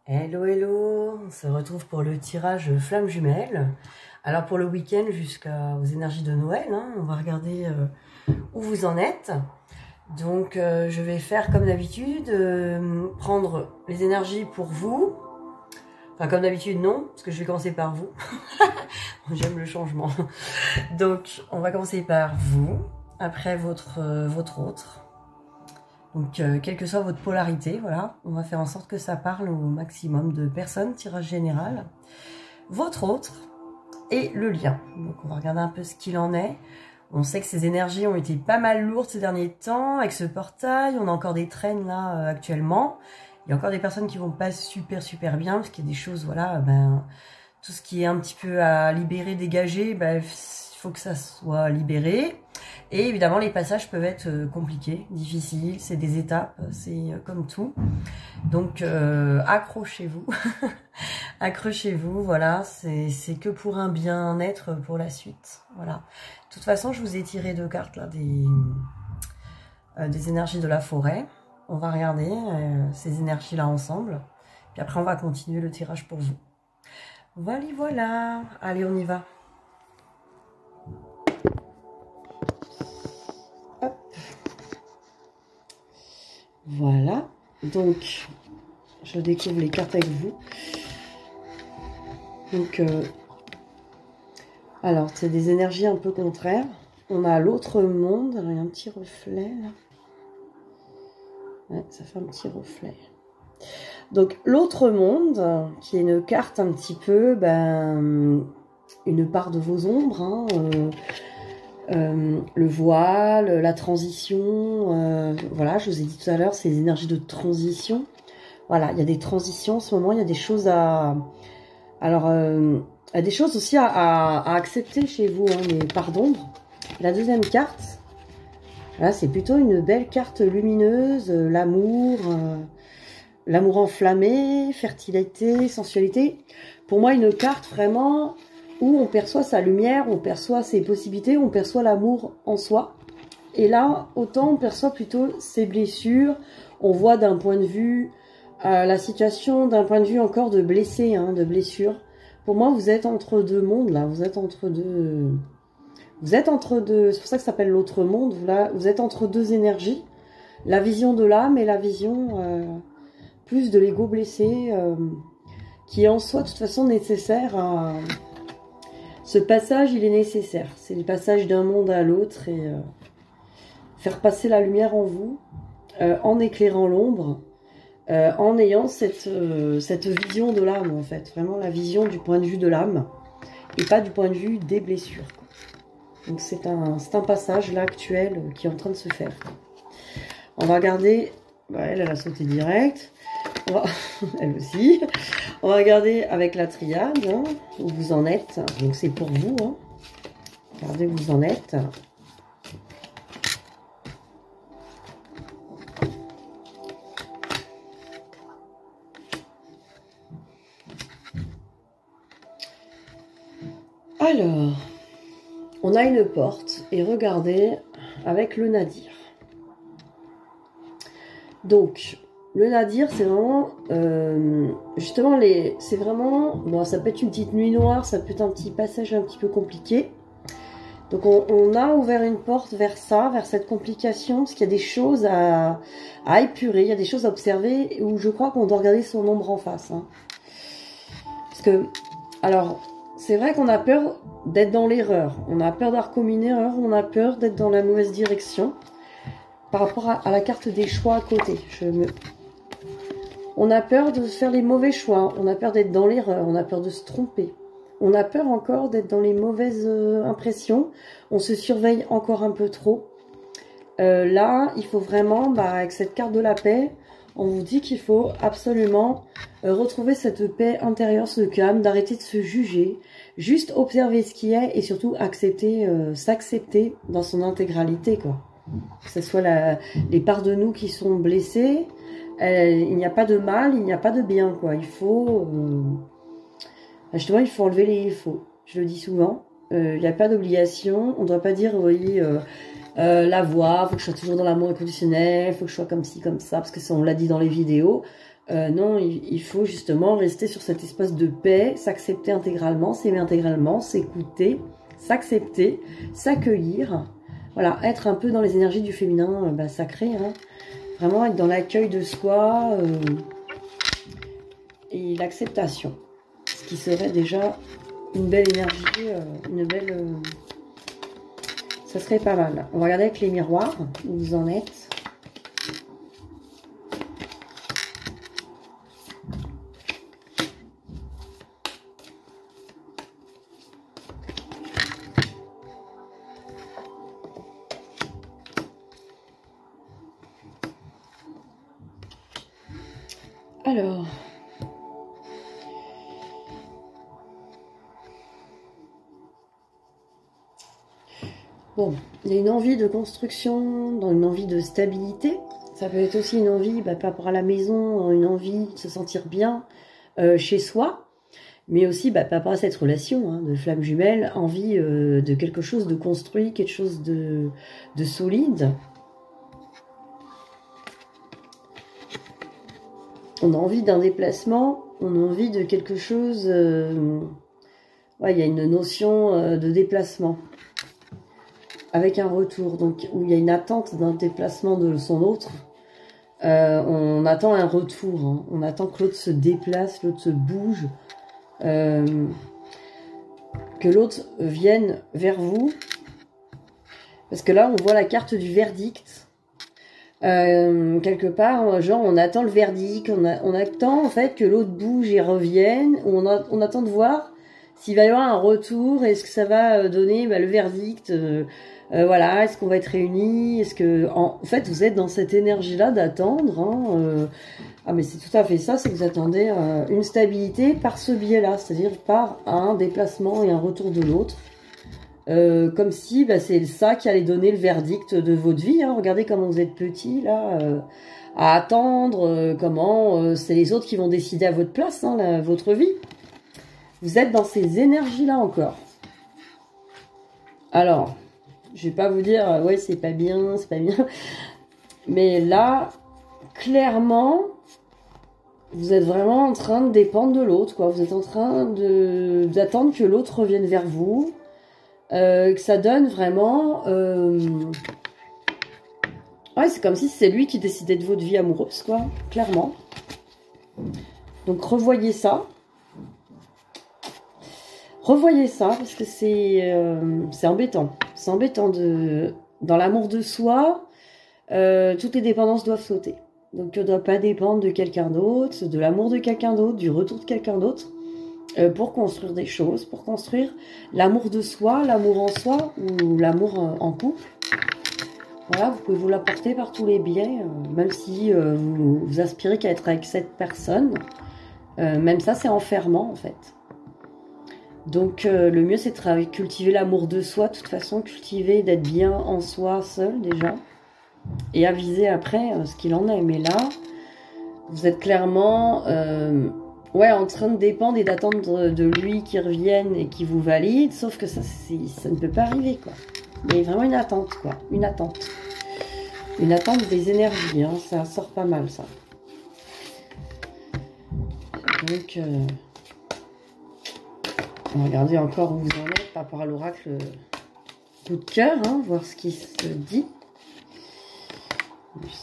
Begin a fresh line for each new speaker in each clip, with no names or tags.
Hello, hello, on se retrouve pour le tirage flamme jumelle. Alors pour le week-end jusqu'aux énergies de Noël, hein, on va regarder où vous en êtes. Donc je vais faire comme d'habitude, prendre les énergies pour vous. Enfin comme d'habitude non, parce que je vais commencer par vous. J'aime le changement. Donc on va commencer par vous, après votre autre. Donc, quelle que soit votre polarité, voilà, on va faire en sorte que ça parle au maximum de personnes, tirage général. Votre autre et le lien. Donc, on va regarder un peu ce qu'il en est. On sait que ces énergies ont été pas mal lourdes ces derniers temps avec ce portail. On a encore des traînes là actuellement. Il y a encore des personnes qui vont pas super bien parce qu'il y a des choses, voilà, ben, tout ce qui est un petit peu à libérer, dégager, ben, il faut que ça soit libéré. Et évidemment, les passages peuvent être compliqués, difficiles, c'est des étapes, c'est comme tout. Donc, accrochez-vous, accrochez-vous, voilà, c'est que pour un bien-être pour la suite, voilà. De toute façon, je vous ai tiré deux cartes là, des énergies de la forêt. On va regarder ces énergies-là ensemble. Puis après, on va continuer le tirage pour vous. Voilà. Allez, on y va. Hop. Voilà. Donc, je découvre les cartes avec vous. Donc, alors, c'est des énergies un peu contraires. On a l'autre monde. Alors, il y a un petit reflet, là. Ouais, ça fait un petit reflet. Donc, l'autre monde, qui est une carte un petit peu, ben, une part de vos ombres, hein, le voile, la transition, voilà, je vous ai dit tout à l'heure, c'est les énergies de transition. Voilà, il y a des transitions en ce moment, il y a des choses à... Alors, il y a des choses aussi à accepter chez vous, hein, les parts d'ombre. La deuxième carte, là, c'est plutôt une belle carte lumineuse, l'amour, l'amour enflammé, fertilité, sensualité. Pour moi, une carte vraiment où on perçoit sa lumière, on perçoit ses possibilités, on perçoit l'amour en soi. Et là, autant on perçoit plutôt ses blessures, on voit d'un point de vue la situation, d'un point de vue encore de blessé, hein, de blessure. Pour moi, vous êtes entre deux mondes, là, vous êtes entre deux... Vous êtes entre deux, c'est pour ça que ça s'appelle l'autre monde, là, vous êtes entre deux énergies, la vision de l'âme et la vision plus de l'ego blessé, qui est en soi de toute façon nécessaire à... Ce passage, il est nécessaire. C'est le passage d'un monde à l'autre et faire passer la lumière en vous, en éclairant l'ombre, en ayant cette vision de l'âme, en fait. Vraiment la vision du point de vue de l'âme et pas du point de vue des blessures. Donc c'est un passage là actuel qui est en train de se faire. On va regarder... Ouais, elle a sauté direct. Elle aussi. On va regarder avec la triade, hein, où vous en êtes. Donc c'est pour vous. Hein. Regardez où vous en êtes. Alors, on a une porte. Et regardez avec le nadir. Donc... Le nadir, c'est vraiment, justement, c'est vraiment, bon, ça peut être une petite nuit noire, ça peut être un petit passage un petit peu compliqué. Donc, on a ouvert une porte vers ça, vers cette complication, parce qu'il y a des choses à épurer, il y a des choses à observer, où je crois qu'on doit regarder son ombre en face. Hein. Parce que, alors, c'est vrai qu'on a peur d'être dans l'erreur, on a peur d'avoir commis une erreur, on a peur d'être dans la mauvaise direction, par rapport à la carte des choix à côté. On a peur de faire les mauvais choix, on a peur d'être dans l'erreur, on a peur de se tromper. On a peur encore d'être dans les mauvaises impressions, on se surveille encore un peu trop. Là, il faut vraiment, avec cette carte de la paix, on vous dit qu'il faut absolument retrouver cette paix intérieure, ce calme, d'arrêter de se juger, juste observer ce qui est et surtout accepter, s'accepter dans son intégralité, quoi. Que ce soit les parts de nous qui sont blessées, il n'y a pas de mal, il n'y a pas de bien, quoi. Il faut, justement, il faut enlever les il faut. Je le dis souvent, il n'y a pas d'obligation. On ne doit pas dire, oui, la voix, il faut que je sois toujours dans l'amour inconditionnel, il faut que je sois comme ci, comme ça, parce que ça, on l'a dit dans les vidéos. Non, il faut justement rester sur cet espace de paix, s'accepter intégralement, s'aimer intégralement, s'écouter, s'accepter, s'accueillir. Voilà, être un peu dans les énergies du féminin sacré, hein. Vraiment être dans l'accueil de soi et l'acceptation. Ce qui serait déjà une belle énergie, ça serait pas mal. On va regarder avec les miroirs où vous en êtes. Alors, bon, il y a une envie de construction, dans une envie de stabilité. Ça peut être aussi une envie par rapport à la maison, une envie de se sentir bien chez soi, mais aussi par rapport à cette relation de flamme jumelle, envie de quelque chose de construit, quelque chose de solide. On a envie d'un déplacement, on a envie de quelque chose... ouais, il y a une notion de déplacement. Avec un retour, donc où il y a une attente d'un déplacement de son autre. On attend un retour, hein. On attend que l'autre se déplace, l'autre se bouge. Que l'autre vienne vers vous. Parce que là, on voit la carte du verdict. Quelque part, genre on attend le verdict, on attend en fait que l'autre bouge et revienne, on attend de voir s'il va y avoir un retour, est-ce que ça va donner le verdict, voilà, est-ce qu'on va être réunis, est-ce que en fait vous êtes dans cette énergie là d'attendre, hein, ah mais c'est tout à fait ça, c'est que vous attendez une stabilité par ce biais là, c'est-à-dire par un déplacement et un retour de l'autre. Comme si c'est ça qui allait donner le verdict de votre vie, hein. Regardez comment vous êtes petit là, à attendre, comment c'est les autres qui vont décider à votre place, hein, votre vie. Vous êtes dans ces énergies là encore. Alors, je vais pas vous dire ouais c'est pas bien, mais là clairement vous êtes vraiment en train de dépendre de l'autre, quoi. Vous êtes en train d'attendre que l'autre revienne vers vous. Que ça donne vraiment... Ouais, c'est comme si c'est lui qui décidait de votre vie amoureuse, quoi, clairement. Donc, revoyez ça. Revoyez ça, parce que c'est embêtant. C'est embêtant dans l'amour de soi, toutes les dépendances doivent sauter. Donc, on ne doit pas dépendre de quelqu'un d'autre, de l'amour de quelqu'un d'autre, du retour de quelqu'un d'autre. Pour construire des choses, pour construire l'amour de soi, l'amour en soi ou l'amour en couple. Voilà, vous pouvez vous l'apporter par tous les biais, même si vous aspirez qu'à être avec cette personne. Même ça, c'est enfermant en fait. Donc le mieux, c'est de cultiver l'amour de soi, de toute façon, cultiver, d'être bien en soi seul déjà. Et aviser après ce qu'il en est. Mais là, vous êtes clairement... ouais, en train de dépendre et d'attendre de lui qu'il revienne et qu'il vous valide, sauf que ça ne peut pas arriver, quoi. Il y a vraiment une attente, quoi. Une attente. Une attente des énergies, hein. Ça sort pas mal, ça. Donc, on va regarder encore où vous en êtes par rapport à l'oracle coup de cœur, hein, voir ce qui se dit.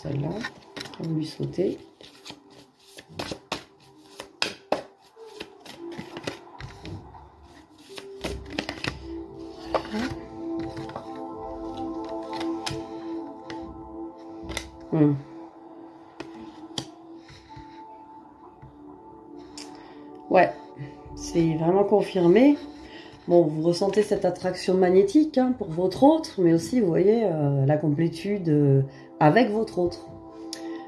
Celle-là, on va lui sauter. Ouais, c'est vraiment confirmé. Bon, vous ressentez cette attraction magnétique pour votre autre, mais aussi, vous voyez, la complétude avec votre autre.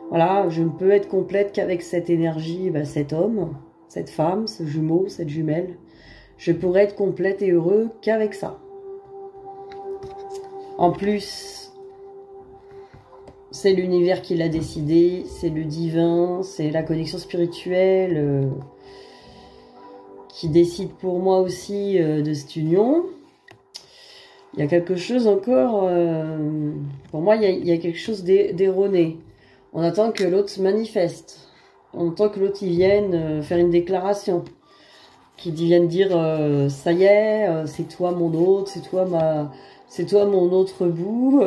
Voilà, je ne peux être complète qu'avec cette énergie, cet homme, cette femme, ce jumeau, cette jumelle. Je pourrais être complète et heureux qu'avec ça. En plus... c'est l'univers qui l'a décidé, c'est le divin, c'est la connexion spirituelle qui décide pour moi aussi de cette union. Il y a quelque chose encore, pour moi il y a quelque chose d'erroné. On attend que l'autre se manifeste. en tant que l'autre, il vienne faire une déclaration. Qu'il vienne dire, ça y est, c'est toi mon autre, c'est toi mon autre bout.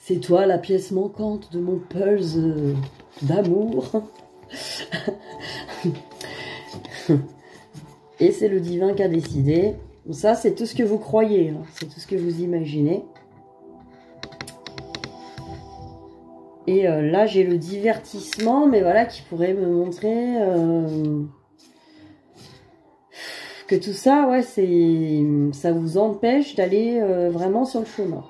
C'est toi la pièce manquante de mon puzzle d'amour. Et c'est le divin qui a décidé. Ça, c'est tout ce que vous croyez. Hein. C'est tout ce que vous imaginez. Et là, j'ai le divertissement, mais voilà, qui pourrait me montrer que tout ça, ouais, ça vous empêche d'aller vraiment sur le chemin.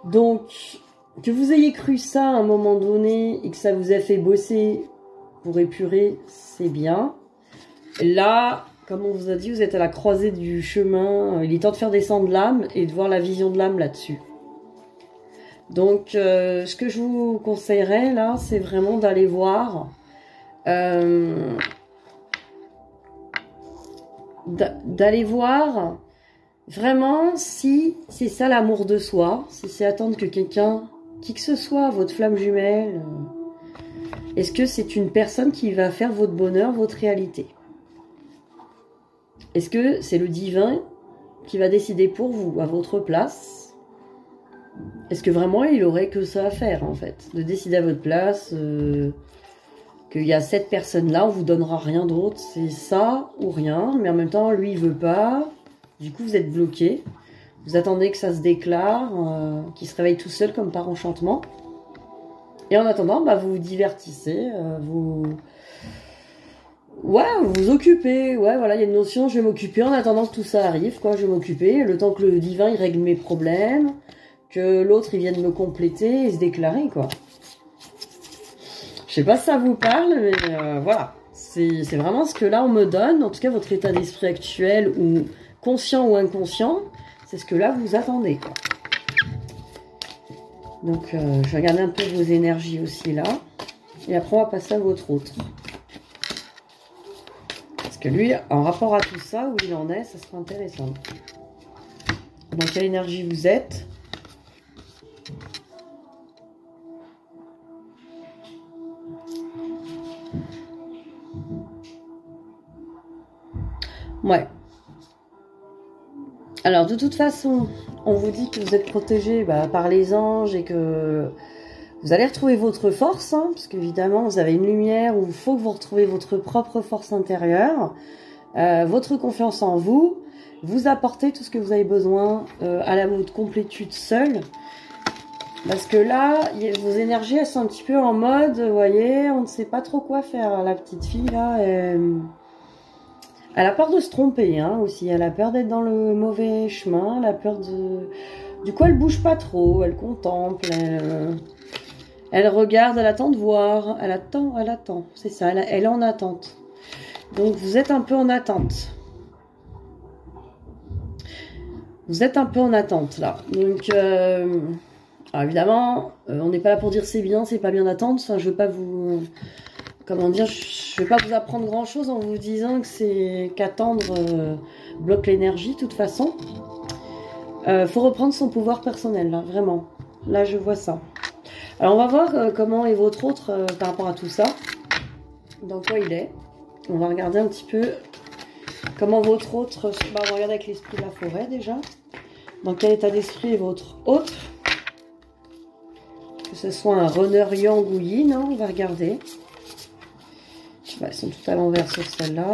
Donc, que vous ayez cru ça à un moment donné et que ça vous a fait bosser pour épurer, c'est bien. Là, comme on vous a dit, vous êtes à la croisée du chemin. Il est temps de faire descendre l'âme et de voir la vision de l'âme là-dessus. Donc, ce que je vous conseillerais, là, c'est vraiment d'aller voir... d'aller voir... Vraiment, si c'est ça l'amour de soi, si c'est attendre que quelqu'un, qui que ce soit, votre flamme jumelle, est-ce que c'est une personne qui va faire votre bonheur, votre réalité? Est-ce que c'est le divin qui va décider pour vous, à votre place? Est-ce que vraiment il aurait que ça à faire, en fait? De décider à votre place, qu'il y a cette personne-là, on vous donnera rien d'autre, c'est ça ou rien, mais en même temps, lui, il veut pas... Du coup, vous êtes bloqué. Vous attendez que ça se déclare, qu'il se réveille tout seul comme par enchantement. Et en attendant, bah, vous vous divertissez, ouais, vous vous occupez. Ouais, voilà, il y a une notion, je vais m'occuper en attendant que tout ça arrive, quoi. Je vais m'occuper, le temps que le divin, il règle mes problèmes, que l'autre, il vienne me compléter et se déclarer, quoi. Je sais pas si ça vous parle, mais voilà. C'est vraiment ce que là, on me donne. En tout cas, votre état d'esprit actuel ou... conscient ou inconscient, c'est ce que là vous attendez, quoi. Donc je vais regarder un peu vos énergies aussi là. Et après on va passer à votre autre. Parce que lui, en rapport à tout ça, où il en est, ça sera intéressant. Dans quelle énergie vous êtes? Ouais. Alors, de toute façon, on vous dit que vous êtes protégé par les anges et que vous allez retrouver votre force, hein, parce qu'évidemment, vous avez une lumière où il faut que vous retrouviez votre propre force intérieure, votre confiance en vous, vous apportez tout ce que vous avez besoin à la mode complétude seule. Parce que là, vos énergies, elles sont un petit peu en mode, vous voyez, on ne sait pas trop quoi faire. La petite fille, là, elle a peur de se tromper, hein, aussi. Elle a peur d'être dans le mauvais chemin. Elle a peur de... Du coup, elle bouge pas trop. Elle contemple. Elle regarde. Elle attend de voir. Elle attend. Elle attend. C'est ça. Elle est en attente. Donc, vous êtes un peu en attente. Vous êtes un peu en attente, là. Donc, alors évidemment, on n'est pas là pour dire c'est bien, c'est pas bien d'attendre. Enfin, je veux pas vous... Comment dire, je vais pas vous apprendre grand chose en vous disant que c'est qu'attendre bloque l'énergie de toute façon. Faut reprendre son pouvoir personnel, là, vraiment. Là, je vois ça. Alors, on va voir comment est votre autre par rapport à tout ça. Dans quoi il est. On va regarder un petit peu comment votre autre... on va regarder avec l'esprit de la forêt, déjà. Dans quel état d'esprit est votre autre? Que ce soit un runner yang ou yin, hein, on va regarder. Elles sont toutes à l'envers sur celle-là.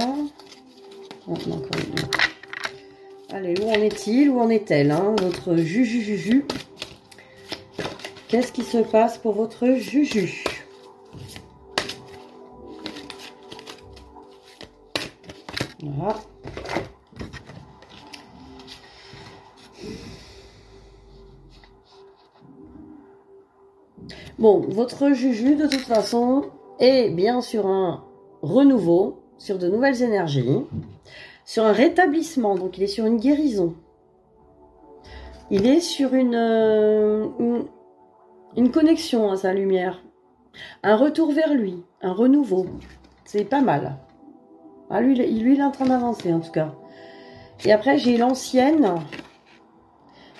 Oh, encore une. Allez, où en est-il? Où en est-elle, hein, votre juju? Qu'est-ce qui se passe pour votre juju? Voilà. Bon, votre juju, de toute façon, est bien sur un renouveau, sur de nouvelles énergies, sur un rétablissement, donc il est sur une guérison. Il est sur une connexion à sa lumière, un retour vers lui, un renouveau. C'est pas mal. Ah, lui, il est en train d'avancer en tout cas. Et après, j'ai l'ancienne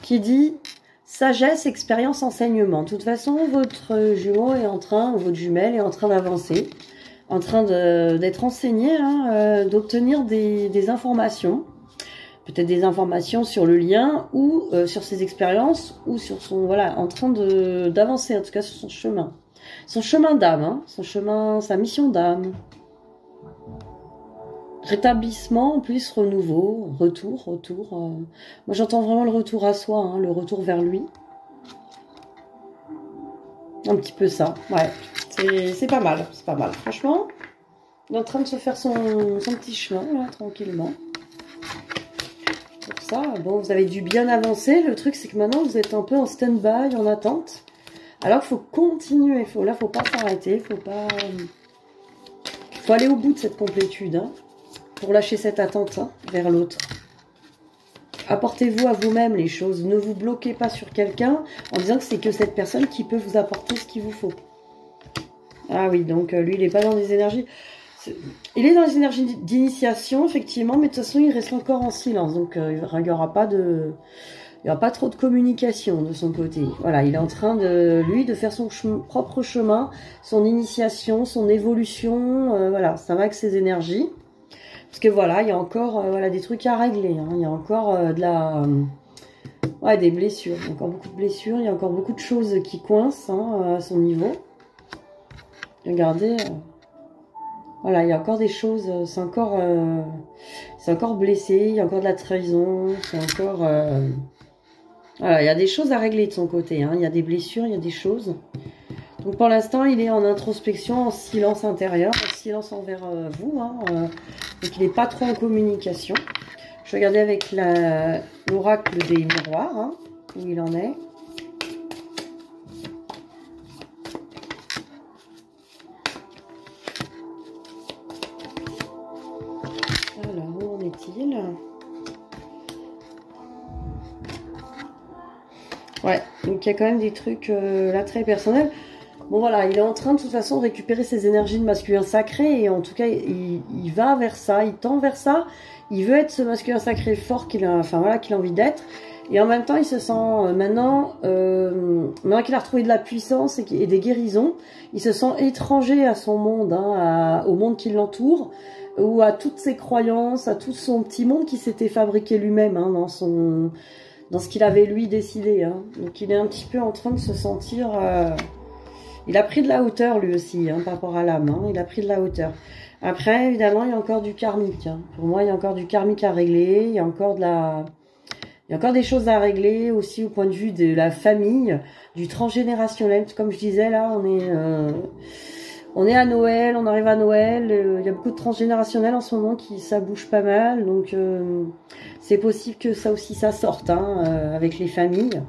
qui dit, sagesse, expérience, enseignement. De toute façon, votre jumeau est en train, ou votre jumelle est en train d'avancer, en train d'être enseigné, hein, d'obtenir des informations. Peut-être des informations sur le lien, ou sur ses expériences, ou sur son... Voilà, en train d'avancer, en tout cas sur son chemin. Son chemin d'âme, hein, son chemin, sa mission d'âme. Rétablissement, en plus, renouveau, retour. Moi, j'entends vraiment le retour à soi, hein, le retour vers lui. Un petit peu ça, ouais. C'est pas mal, c'est pas mal. Franchement, il est en train de se faire son petit chemin, là, tranquillement. Pour ça, bon, vous avez dû bien avancer. Le truc, c'est que maintenant, vous êtes un peu en stand-by, en attente. Alors, il faut continuer. Là, faut pas s'arrêter. Faut aller au bout de cette complétude, hein, pour lâcher cette attente, hein, vers l'autre. Apportez-vous à vous-même les choses. Ne vous bloquez pas sur quelqu'un en disant que c'est que cette personne qui peut vous apporter ce qu'il vous faut. Ah oui, donc lui, il n'est pas dans des énergies... Il est dans les énergies d'initiation, effectivement, mais de toute façon, il reste encore en silence. Donc, il n'y aura pas trop de communication de son côté. Voilà, il est en train de faire son propre chemin, son initiation, son évolution. Voilà, ça va avec ses énergies. Parce que voilà, il y a encore voilà, des trucs à régler. Hein. Il y a encore des blessures. Il y a encore beaucoup de blessures. Il y a encore beaucoup de choses qui coincent, hein, à son niveau. Regardez... Voilà, il y a encore des choses, c'est encore blessé, il y a encore de la trahison, c'est encore... Voilà, il y a des choses à régler de son côté, hein, il y a des blessures, il y a des choses. Donc pour l'instant, il est en introspection, en silence intérieur, en silence envers vous, hein, donc il n'est pas trop en communication. Je vais regarder avec l'oracle des miroirs, hein, où il en est. Ouais, donc il y a quand même des trucs là très personnels. Bon voilà, il est en train de toute façon de récupérer ses énergies de masculin sacré et en tout cas il va vers ça, il tend vers ça. Il veut être ce masculin sacré fort qu'il a, enfin voilà, qu'il a envie d'être. Et en même temps, il se sent maintenant qu'il a retrouvé de la puissance et des guérisons, il se sent étranger à son monde, hein, au monde qui l'entoure, ou à toutes ses croyances, à tout son petit monde qui s'était fabriqué lui-même, hein, dans ce qu'il avait lui décidé. Hein. Donc il est un petit peu en train de se sentir... il a pris de la hauteur lui aussi, hein, par rapport à l'âme. Hein. Il a pris de la hauteur. Après, évidemment, il y a encore du karmique. Hein. Pour moi, il y a encore du karmique à régler. Il y a encore des choses à régler aussi au point de vue de la famille, du transgénérationnel. Comme je disais, là, on est à Noël, on arrive à Noël. Il y a beaucoup de transgénérationnel en ce moment ça bouge pas mal. Donc, c'est possible que ça aussi, ça sorte, hein, avec les familles.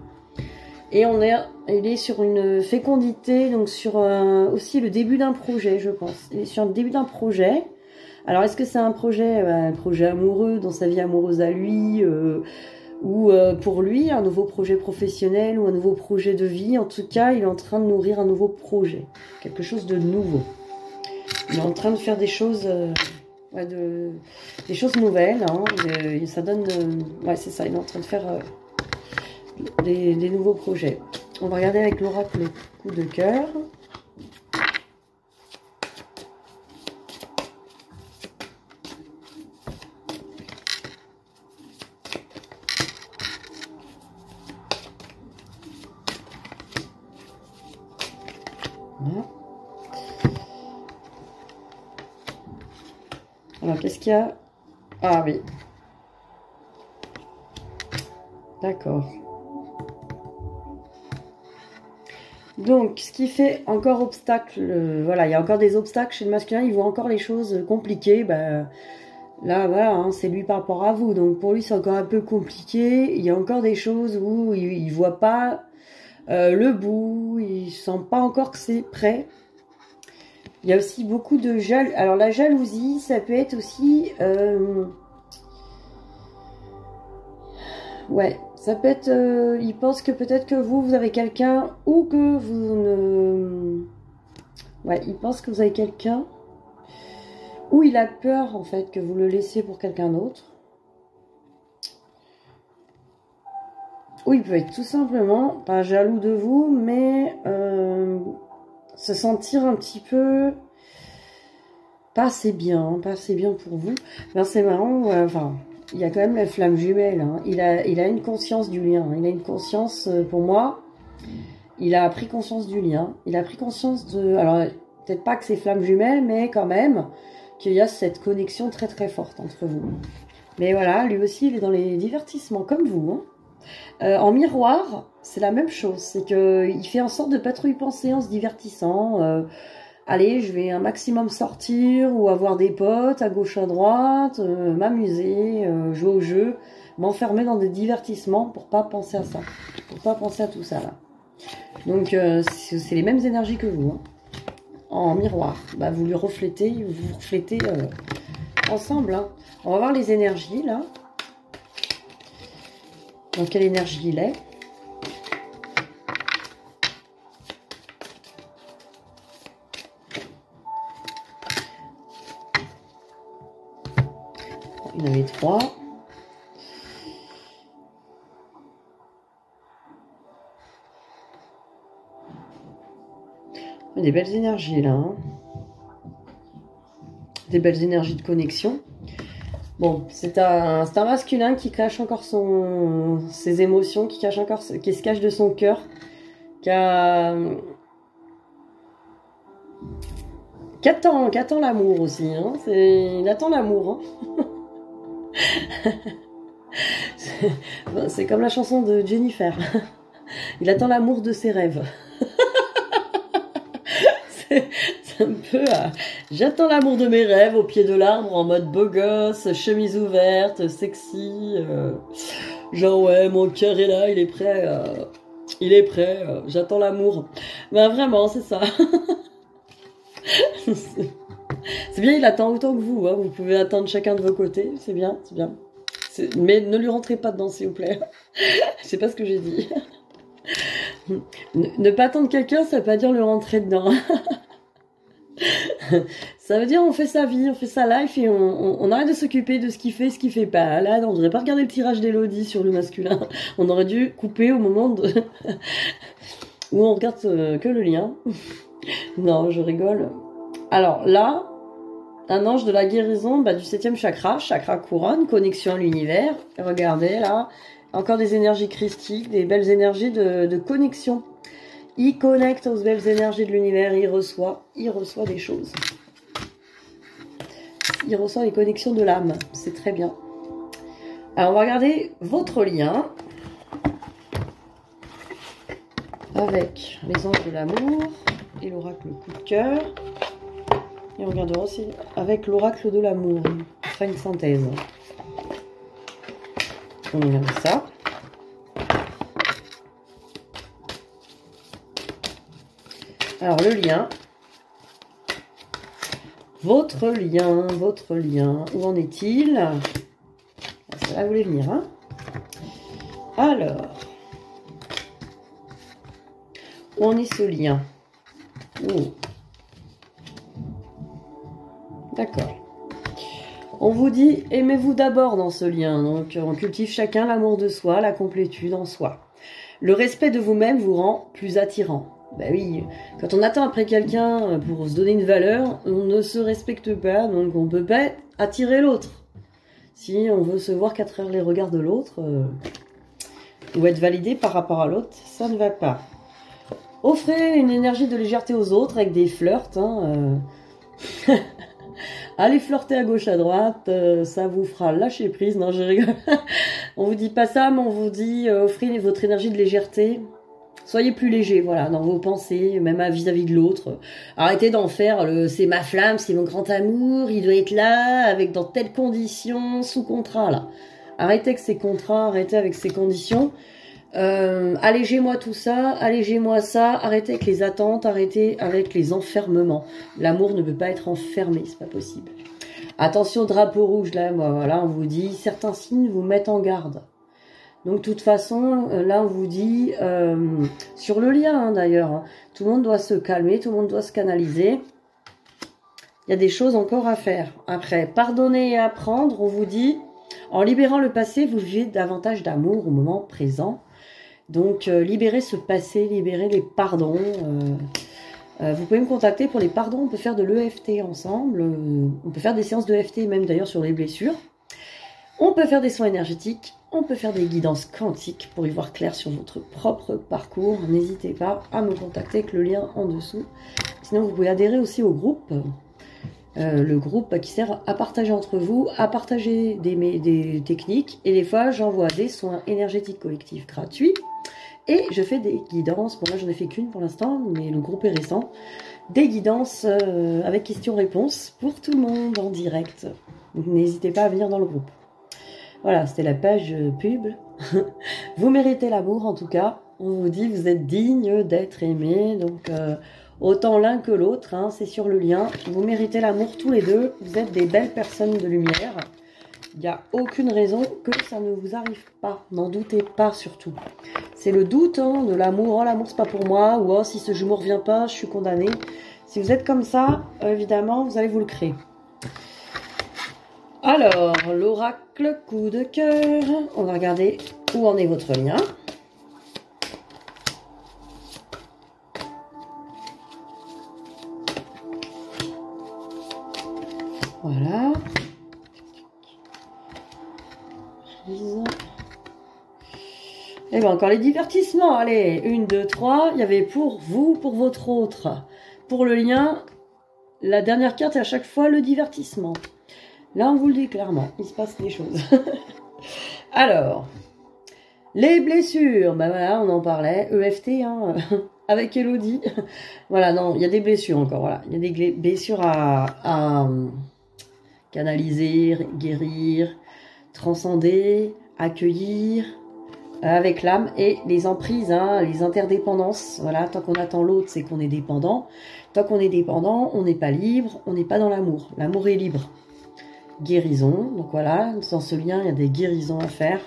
Et il est sur une fécondité, donc sur aussi le début d'un projet, je pense. Il est sur le début d'un projet. Alors, est-ce que c'est un projet amoureux dans sa vie amoureuse à lui, ou pour lui, un nouveau projet professionnel ou un nouveau projet de vie? En tout cas, il est en train de nourrir un nouveau projet, quelque chose de nouveau. Il est en train de faire des choses, des choses nouvelles. Hein, ça donne, c'est ça. Il est en train de faire des nouveaux projets. On va regarder avec l'oracle le coup de cœur. Voilà. Alors, qu'est-ce qu'il y a? Ah oui. D'accord. Donc, ce qui fait encore obstacle, voilà, il y a encore des obstacles chez le masculin, il voit encore les choses compliquées. Là, voilà, hein, c'est lui par rapport à vous. Donc, pour lui, c'est encore un peu compliqué. Il y a encore des choses où il ne voit pas le bout, il sent pas encore que c'est prêt. Il y a aussi beaucoup de jalousie. Alors, la jalousie, ça peut être aussi... ouais, ça peut être... il pense que peut-être que vous avez quelqu'un ou que vous ne... Ouais, il pense que vous avez quelqu'un ou il a peur, en fait, que vous le laissiez pour quelqu'un d'autre. Ou il peut être tout simplement pas jaloux de vous, mais se sentir un petit peu pas assez bien pour vous. Ben, c'est marrant, enfin, il y a quand même la flamme jumelle. Hein. Il a une conscience du lien. Il a une conscience, pour moi, il a pris conscience du lien. Il a pris conscience de... Alors, peut-être pas que c'est flamme jumelle, mais quand même, qu'il y a cette connexion très très forte entre vous. Mais voilà, lui aussi, il est dans les divertissements, comme vous. Hein. En miroir, c'est la même chose. C'est qu'il fait en sorte de pas trop y penser en se divertissant. Allez, je vais un maximum sortir ou avoir des potes à gauche à droite, m'amuser, jouer au jeu, m'enfermer dans des divertissements pour pas penser à ça. Pour pas penser à tout ça, là. Donc, c'est les mêmes énergies que vous. Hein. En miroir. Bah, vous lui reflétez, vous reflétez ensemble. Hein. On va voir les énergies, là. Dans quelle énergie il est. Il y en avait 3. Des belles énergies, là. Hein. Des belles énergies de connexion. Bon, c'est un masculin qui cache encore ses émotions, qui se cache de son cœur, qui attend l'amour aussi. Hein. Il attend l'amour. Hein. C'est comme la chanson de Jennifer. Il attend l'amour de ses rêves. C'est un peu... j'attends l'amour de mes rêves au pied de l'arbre en mode beau gosse, chemise ouverte, sexy. Genre ouais, mon cœur est là, il est prêt. J'attends l'amour. Ben vraiment, c'est ça. C'est bien, il attend autant que vous. Hein. Vous pouvez attendre chacun de vos côtés. C'est bien, c'est bien. Mais ne lui rentrez pas dedans, s'il vous plaît. Je sais pas ce que j'ai dit. Ne pas attendre quelqu'un, ça veut pas dire le rentrer dedans. Ça veut dire on fait sa vie, on fait sa life et on arrête de s'occuper de ce qu'il fait pas. Là, on devrait pas regarder le tirage d'Elodie sur le masculin. On aurait dû couper au moment où on regarde que le lien. Non, je rigole. Alors là, un ange de la guérison du 7e chakra, chakra couronne, connexion à l'univers. Regardez là, encore des énergies christiques, des belles énergies de connexion. Il connecte aux belles énergies de l'univers, il reçoit des choses. Il reçoit les connexions de l'âme, c'est très bien. Alors on va regarder votre lien avec les anges de l'amour et l'oracle coup de cœur. Et on regardera aussi avec l'oracle de l'amour. On fera une synthèse. On regarde ça. Alors le lien. Votre lien. Où en est-il? Ça va voulait venir, hein? Alors. Où en est ce lien? Oh. D'accord. On vous dit, aimez-vous d'abord dans ce lien. Donc, on cultive chacun l'amour de soi, la complétude en soi. Le respect de vous-même vous rend plus attirant. Ben oui, quand on attend après quelqu'un pour se donner une valeur, on ne se respecte pas, donc on ne peut pas attirer l'autre. Si on veut se voir qu'à travers les regards de l'autre, ou être validé par rapport à l'autre, ça ne va pas. Offrez une énergie de légèreté aux autres avec des flirts. Hein, Allez flirter à gauche à droite, ça vous fera lâcher prise. Non, je rigole. On vous dit pas ça, mais on vous dit offrez votre énergie de légèreté. Soyez plus léger, voilà, dans vos pensées, même vis-à-vis de l'autre. Arrêtez d'en faire c'est ma flamme, c'est mon grand amour, il doit être là, avec dans telles conditions, sous contrat, là. Arrêtez avec ces contrats, arrêtez avec ces conditions. Allégez-moi tout ça, allégez-moi ça, arrêtez avec les attentes, arrêtez avec les enfermements. L'amour ne peut pas être enfermé, c'est pas possible. Attention au drapeau rouge, là, voilà, on vous dit, certains signes vous mettent en garde. Donc, de toute façon, là, on vous dit, sur le lien, hein, d'ailleurs, hein, tout le monde doit se calmer, tout le monde doit se canaliser. Il y a des choses encore à faire. Après, pardonner et apprendre, on vous dit, en libérant le passé, vous vivez davantage d'amour au moment présent. Donc, libérez ce passé, libérez les pardons. Vous pouvez me contacter pour les pardons. On peut faire de l'EFT ensemble. On peut faire des séances d'EFT, même d'ailleurs sur les blessures. On peut faire des soins énergétiques. On peut faire des guidances quantiques pour y voir clair sur votre propre parcours. N'hésitez pas à me contacter avec le lien en dessous. Sinon, vous pouvez adhérer aussi au groupe. Le groupe qui sert à partager entre vous, à partager des techniques. Et des fois, j'envoie des soins énergétiques collectifs gratuits. Et je fais des guidances. Bon, là, j'en ai fait qu'une pour l'instant, mais le groupe est récent. Des guidances avec questions-réponses pour tout le monde en direct. N'hésitez pas à venir dans le groupe. Voilà, c'était la page pub. Vous méritez l'amour, en tout cas. On vous dit, vous êtes digne d'être aimé. Donc, autant l'un que l'autre, hein, c'est sur le lien. Vous méritez l'amour tous les deux. Vous êtes des belles personnes de lumière. Il n'y a aucune raison que ça ne vous arrive pas. N'en doutez pas, surtout. C'est le doute hein, de l'amour. Oh, l'amour, c'est pas pour moi. Ou oh, si ce jumeau ne revient pas, je suis condamnée. Si vous êtes comme ça, évidemment, vous allez vous le créer. Alors, l'oracle coup de cœur. On va regarder où en est votre lien. Voilà. Et bien encore les divertissements. Allez, 1, 2, 3. Il y avait pour vous, pour votre autre. Pour le lien, la dernière carte est à chaque fois le divertissement. Là, on vous le dit clairement, il se passe des choses. Alors, les blessures, ben voilà, on en parlait, EFT, hein, avec Elodie. Voilà, non, il y a des blessures encore, voilà. Il y a des blessures à canaliser, guérir, transcender, accueillir, avec l'âme et les emprises, hein, les interdépendances. Voilà, tant qu'on attend l'autre, c'est qu'on est dépendant. Tant qu'on est dépendant, on n'est pas libre, on n'est pas dans l'amour. L'amour est libre. Guérison, donc voilà, dans ce lien, il y a des guérisons à faire.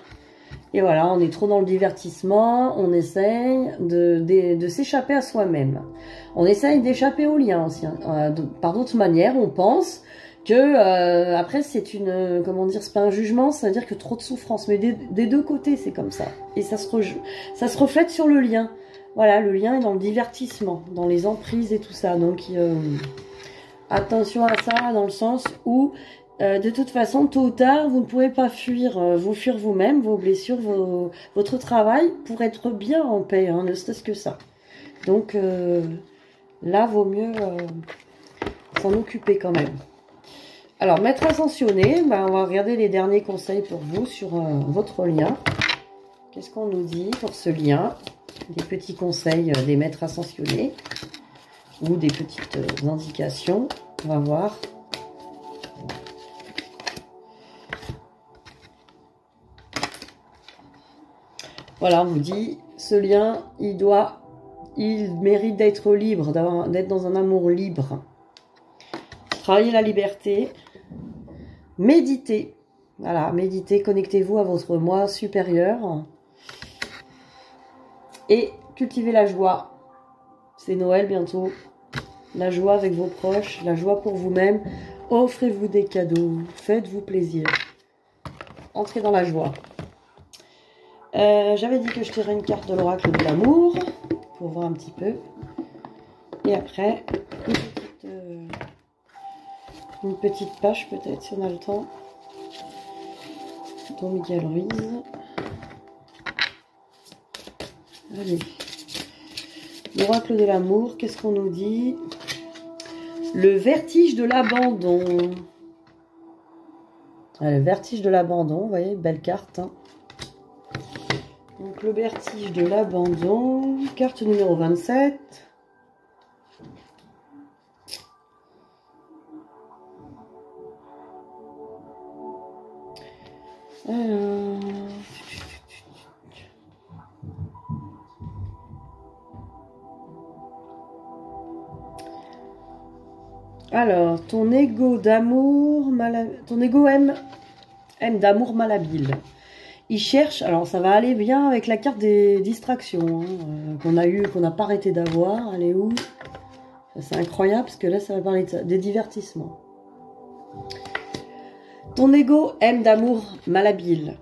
Et voilà, on est trop dans le divertissement, on essaye de s'échapper à soi-même. On essaye d'échapper au lien aussi. Hein. Par d'autres manières, on pense que, après, c'est une, comment dire, c'est pas un jugement, ça veut dire que trop de souffrance. Mais des deux côtés, c'est comme ça. Et ça se reflète sur le lien. Voilà, le lien est dans le divertissement, dans les emprises et tout ça. Donc, attention à ça, dans le sens où de toute façon, tôt ou tard, vous ne pouvez pas fuir vous-même, vos blessures, votre travail, pour être bien en paix, hein, ne serait-ce que ça. Donc, là, vaut mieux s'en occuper quand même. Alors, maître ascensionné, ben, on va regarder les derniers conseils pour vous sur votre lien. Qu'est-ce qu'on nous dit pour ce lien? Des petits conseils des maîtres ascensionnés ou des petites indications. On va voir. Voilà, on vous dit, ce lien, il mérite d'être libre, d'être dans un amour libre. Travaillez la liberté. Méditez. Voilà, méditez, connectez-vous à votre moi supérieur. Et cultivez la joie. C'est Noël bientôt. La joie avec vos proches, la joie pour vous-même. Offrez-vous des cadeaux, faites-vous plaisir. Entrez dans la joie. J'avais dit que je tirerais une carte de l'oracle de l'amour pour voir un petit peu. Et après, une petite page peut-être si on a le temps. Don Miguel Ruiz. Allez. L'oracle de l'amour, qu'est-ce qu'on nous dit? Le vertige de l'abandon. Le vertige de l'abandon, vous voyez, belle carte. Hein. Donc le vertige de l'abandon, carte numéro 27. Alors, ton ego d'amour, ton ego aime d'amour malhabile. Il cherche, alors ça va aller bien avec la carte des distractions hein, qu'on n'a pas arrêté d'avoir. Elle est où? C'est incroyable parce que là, ça va parler des divertissements. Ton ego aime d'amour malhabile.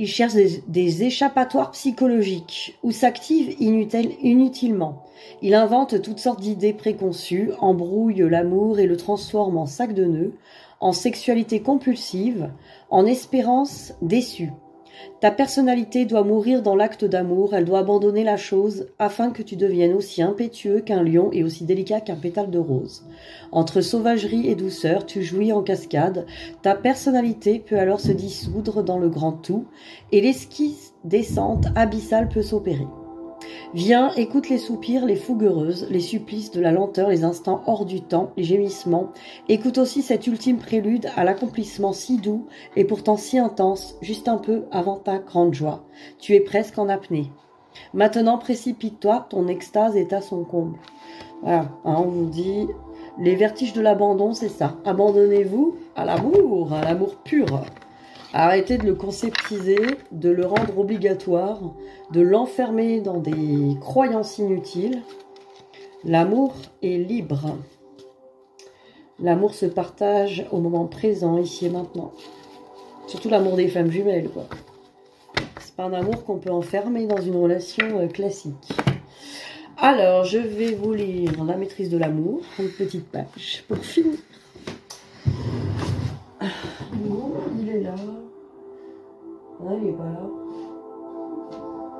Il cherche des échappatoires psychologiques ou s'active inutilement. Il invente toutes sortes d'idées préconçues, embrouille l'amour et le transforme en sac de nœuds, en sexualité compulsive, en espérance déçue. Ta personnalité doit mourir dans l'acte d'amour, elle doit abandonner la chose afin que tu deviennes aussi impétueux qu'un lion et aussi délicat qu'un pétale de rose. Entre sauvagerie et douceur, tu jouis en cascade, ta personnalité peut alors se dissoudre dans le grand tout et l'esquisse descente abyssale peut s'opérer. Viens, écoute les soupirs, les fouguereuses, les supplices de la lenteur, les instants hors du temps, les gémissements. Écoute aussi cet ultime prélude à l'accomplissement si doux et pourtant si intense, juste un peu avant ta grande joie. Tu es presque en apnée. Maintenant, précipite-toi, ton extase est à son comble. Voilà, hein, on vous dit, les vertiges de l'abandon, c'est ça. Abandonnez-vous à l'amour pur. Arrêtez de le conceptiser, de le rendre obligatoire, de l'enfermer dans des croyances inutiles. L'amour est libre. L'amour se partage au moment présent, ici et maintenant. Surtout l'amour des femmes jumelles, quoi. C'est pas un amour qu'on peut enfermer dans une relation classique. Alors, je vais vous lire La maîtrise de l'amour, une petite page pour finir. Il est là. Ah, il est pas là.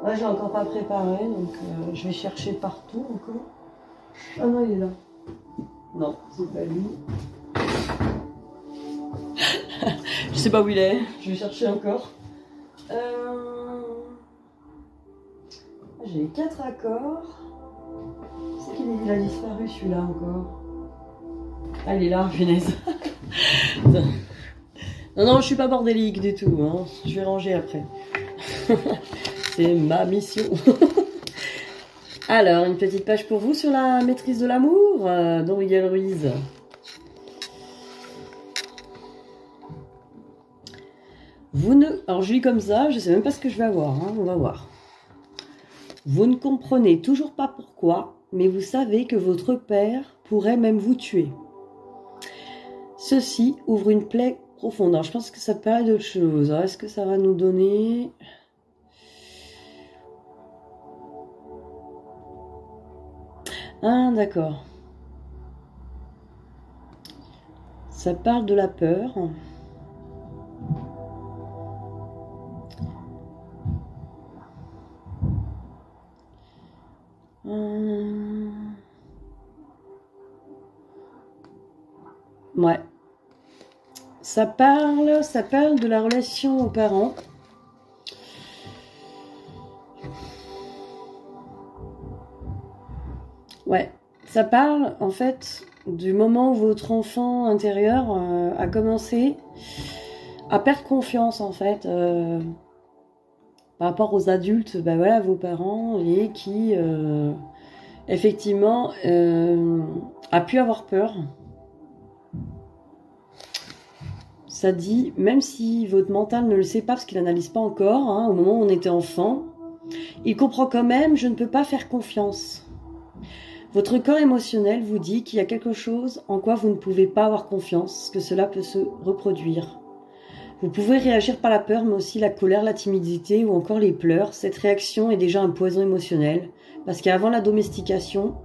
Là, j'ai encore pas préparé, donc je vais chercher partout encore. Ah non, il est là. Non, c'est pas lui. Je sais pas où il est. Je vais chercher encore. J'ai 4 accords. C'est qu'il a disparu celui-là encore. Ah, il est là, punaise. Non, je suis pas bordélique du tout, hein. Je vais ranger après. C'est ma mission. Alors, une petite page pour vous sur la maîtrise de l'amour, dont Miguel Ruiz. Alors, je lis comme ça, je sais même pas ce que je vais avoir, hein. On va voir. Vous ne comprenez toujours pas pourquoi, mais vous savez que votre père pourrait même vous tuer. Ceci ouvre une plaie profonde. Alors, je pense que ça paraît d'autre chose. Est-ce que ça va nous donner... Ah, d'accord. Ça parle de la peur. Ouais. Ça parle de la relation aux parents. Ouais, ça parle en fait du moment où votre enfant intérieur a commencé à perdre confiance en fait par rapport aux adultes, ben voilà, vos parents, et qui effectivement a pu avoir peur. Ça dit, même si votre mental ne le sait pas parce qu'il n'analyse pas encore, hein, au moment où on était enfant, il comprend quand même, je ne peux pas faire confiance. Votre corps émotionnel vous dit qu'il y a quelque chose en quoi vous ne pouvez pas avoir confiance, que cela peut se reproduire. Vous pouvez réagir par la peur, mais aussi la colère, la timidité ou encore les pleurs. Cette réaction est déjà un poison émotionnel, parce qu'avant la domestication,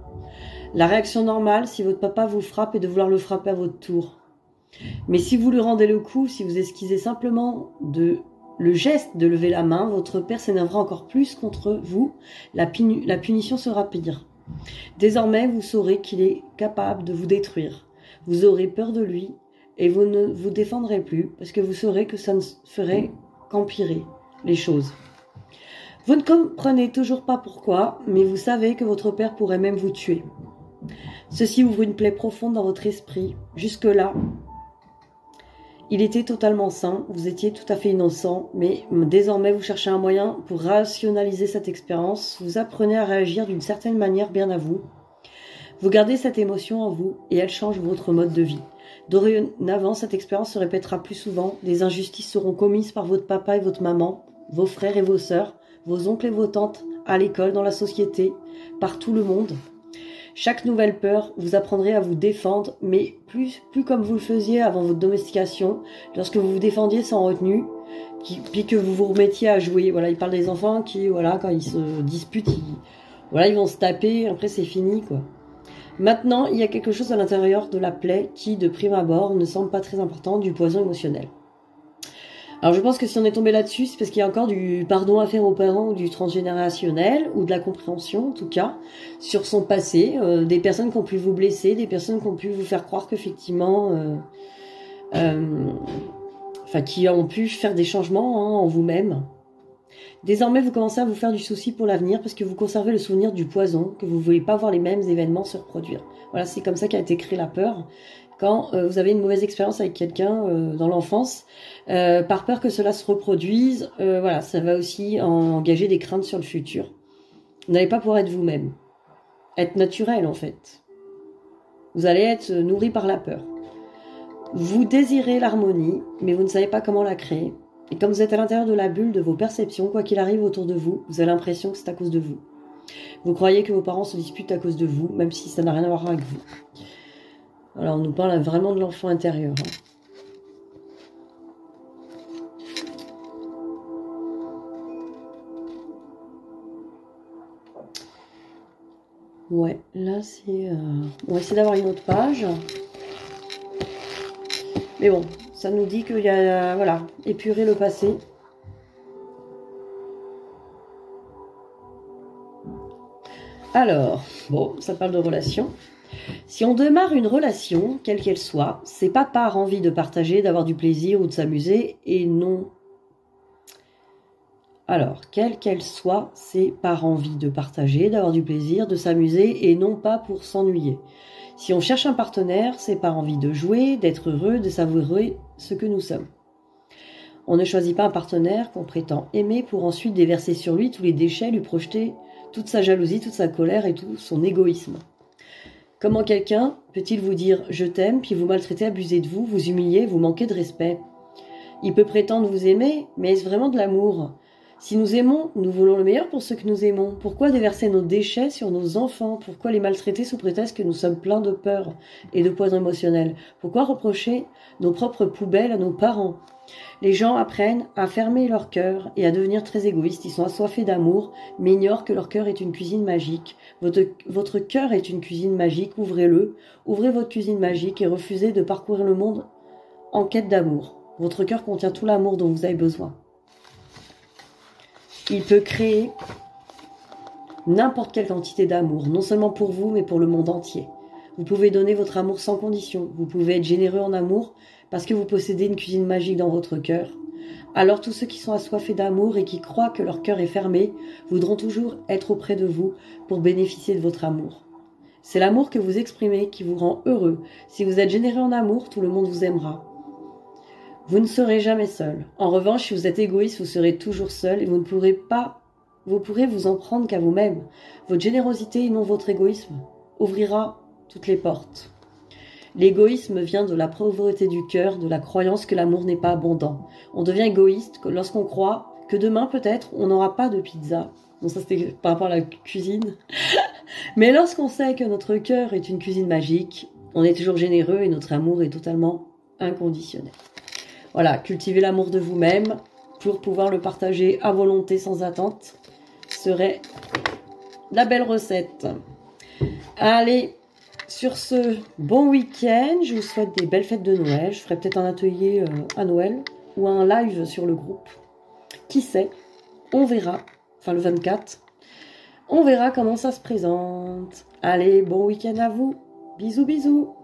la réaction normale, si votre papa vous frappe, est de vouloir le frapper à votre tour. Mais si vous lui rendez le coup, si vous esquissez simplement le geste de lever la main, votre père s'énervera encore plus contre vous, la punition sera pire. Désormais, vous saurez qu'il est capable de vous détruire. Vous aurez peur de lui et vous ne vous défendrez plus parce que vous saurez que ça ne ferait qu'empirer les choses. Vous ne comprenez toujours pas pourquoi, mais vous savez que votre père pourrait même vous tuer. Ceci ouvre une plaie profonde dans votre esprit. Jusque-là, il était totalement sain, vous étiez tout à fait innocent, mais désormais vous cherchez un moyen pour rationaliser cette expérience, vous apprenez à réagir d'une certaine manière bien à vous. Vous gardez cette émotion en vous et elle change votre mode de vie. Dorénavant, cette expérience se répétera plus souvent, des injustices seront commises par votre papa et votre maman, vos frères et vos sœurs, vos oncles et vos tantes, à l'école, dans la société, par tout le monde. Chaque nouvelle peur, vous apprendrez à vous défendre, mais plus comme vous le faisiez avant votre domestication, lorsque vous vous défendiez sans retenue, puis que vous vous remettiez à jouer. Voilà, il parle des enfants qui, voilà, quand ils se disputent, voilà, ils vont se taper, après c'est fini, quoi. Maintenant, il y a quelque chose à l'intérieur de la plaie qui, de prime abord, ne semble pas très important, du poison émotionnel. Alors je pense que si on est tombé là-dessus, c'est parce qu'il y a encore du pardon à faire aux parents, ou du transgénérationnel, ou de la compréhension en tout cas, sur son passé, des personnes qui ont pu vous blesser, des personnes qui ont pu vous faire croire qu'effectivement, enfin qui ont pu faire des changements en vous-même. Désormais, vous commencez à vous faire du souci pour l'avenir parce que vous conservez le souvenir du poison, que vous ne voulez pas voir les mêmes événements se reproduire. Voilà, c'est comme ça qu'a été créée la peur. Quand vous avez une mauvaise expérience avec quelqu'un dans l'enfance, par peur que cela se reproduise, voilà, ça va aussi engager des craintes sur le futur. Vous n'allez pas pouvoir être vous-même. Être naturel, en fait. Vous allez être nourri par la peur. Vous désirez l'harmonie, mais vous ne savez pas comment la créer. Et comme vous êtes à l'intérieur de la bulle de vos perceptions, quoi qu'il arrive autour de vous, vous avez l'impression que c'est à cause de vous. Vous croyez que vos parents se disputent à cause de vous, même si ça n'a rien à voir avec vous. Alors on nous parle vraiment de l'enfant intérieur. Ouais, là c'est... On va essayer d'avoir une autre page. Mais bon, ça nous dit qu'il y a... Voilà, épurer le passé. Alors, bon, ça parle de relation. Si on démarre une relation, quelle qu'elle soit, c'est pas par envie de partager, d'avoir du plaisir ou de s'amuser, et non. Alors, quelle qu'elle soit, c'est par envie de partager, d'avoir du plaisir, de s'amuser, et non pas pour s'ennuyer. Si on cherche un partenaire, c'est par envie de jouer, d'être heureux, de savourer ce que nous sommes. On ne choisit pas un partenaire qu'on prétend aimer pour ensuite déverser sur lui tous les déchets, lui projeter toute sa jalousie, toute sa colère et tout son égoïsme. Comment quelqu'un peut-il vous dire « je t'aime » puis vous maltraiter, abuser de vous, vous humilier, vous manquer de respect? Il peut prétendre vous aimer, mais est-ce vraiment de l'amour? Si nous aimons, nous voulons le meilleur pour ceux que nous aimons. Pourquoi déverser nos déchets sur nos enfants? Pourquoi les maltraiter sous prétexte que nous sommes pleins de peur et de poison émotionnel? Pourquoi reprocher nos propres poubelles à nos parents? Les gens apprennent à fermer leur cœur et à devenir très égoïstes. Ils sont assoiffés d'amour, mais ignorent que leur cœur est une cuisine magique. Votre cœur est une cuisine magique, ouvrez-le. Ouvrez votre cuisine magique et refusez de parcourir le monde en quête d'amour. Votre cœur contient tout l'amour dont vous avez besoin. Il peut créer n'importe quelle quantité d'amour, non seulement pour vous, mais pour le monde entier. Vous pouvez donner votre amour sans condition. Vous pouvez être généreux en amour parce que vous possédez une cuisine magique dans votre cœur. Alors tous ceux qui sont assoiffés d'amour et qui croient que leur cœur est fermé voudront toujours être auprès de vous pour bénéficier de votre amour. C'est l'amour que vous exprimez qui vous rend heureux. Si vous êtes généreux en amour, tout le monde vous aimera. Vous ne serez jamais seul. En revanche, si vous êtes égoïste, vous serez toujours seul et vous pourrez vous en prendre qu'à vous-même. Votre générosité et non votre égoïsme ouvrira toutes les portes. L'égoïsme vient de la pauvreté du cœur, de la croyance que l'amour n'est pas abondant. On devient égoïste lorsqu'on croit que demain, peut-être, on n'aura pas de pizza. Bon, ça c'était par rapport à la cuisine. Mais lorsqu'on sait que notre cœur est une cuisine magique, on est toujours généreux et notre amour est totalement inconditionnel. Voilà, cultivez l'amour de vous-même pour pouvoir le partager à volonté sans attente serait la belle recette. Allez, sur ce bon week-end, je vous souhaite des belles fêtes de Noël. Je ferai peut-être un atelier à Noël ou un live sur le groupe. Qui sait? On verra. Enfin, le 24. On verra comment ça se présente. Allez, bon week-end à vous. Bisous, bisous.